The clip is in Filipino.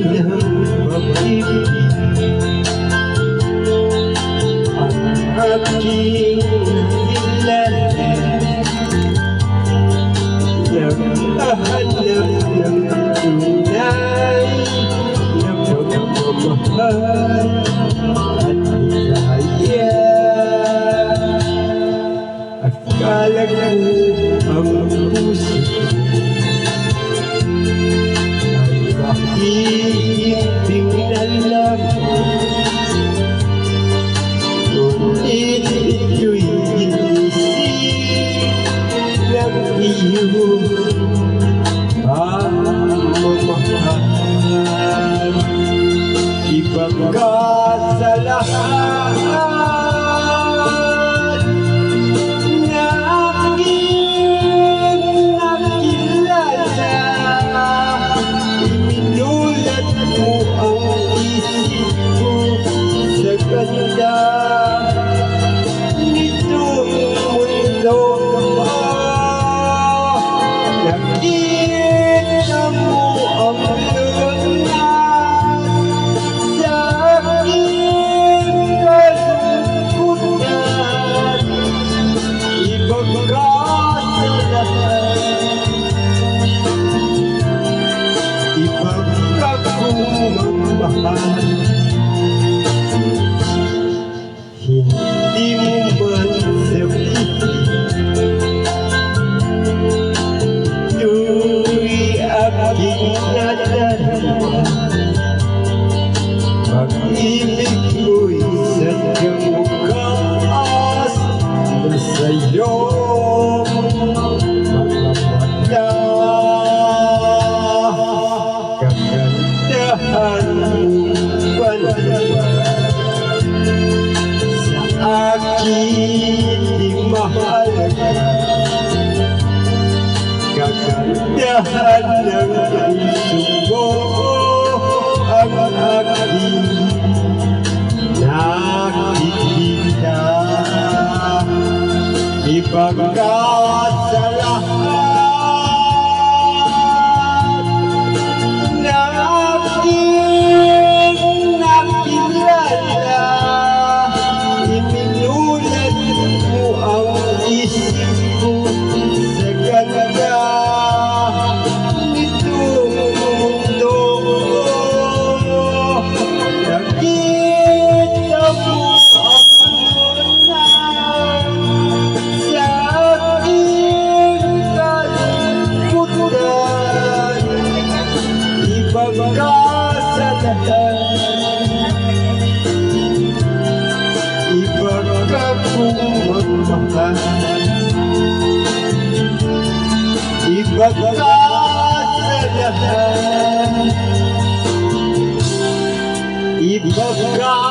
ng pag-ibig ang aking nilalaman. Naghahanap ng tunay na pagmamahal at ligaya. Akala ko ang puso ay mahihimping na lamang, ngunit ito'y inisip ng iyong pagmamahal. Ibang ka sa lahat na aking nakilala. Iminulat mo ang isip ko sa ganda nitong mundo. Nakita mo ang lunas sa aking kalungkutan. Ibang ka sa lahat, ibang ka kong mahal. Hindi mo man sabihin tuloy aking nadarama. Pag-ibig ko'y sadyang bukas na sa'yong mga mata. Kagandahan mong panaman sa akin di mahalaga. Kagandahan ng puso mo ang aking nakikita. Ibang ka sa lahat na aking nakilala. Iminulat mo ang isip ko sa ganda nitong mundo. Nakita mo ang lunas sa aking kalungkutan. Ibang ka sa lahat, ibang ka kong magmahal. Ibang ka sa lahat, ibang ka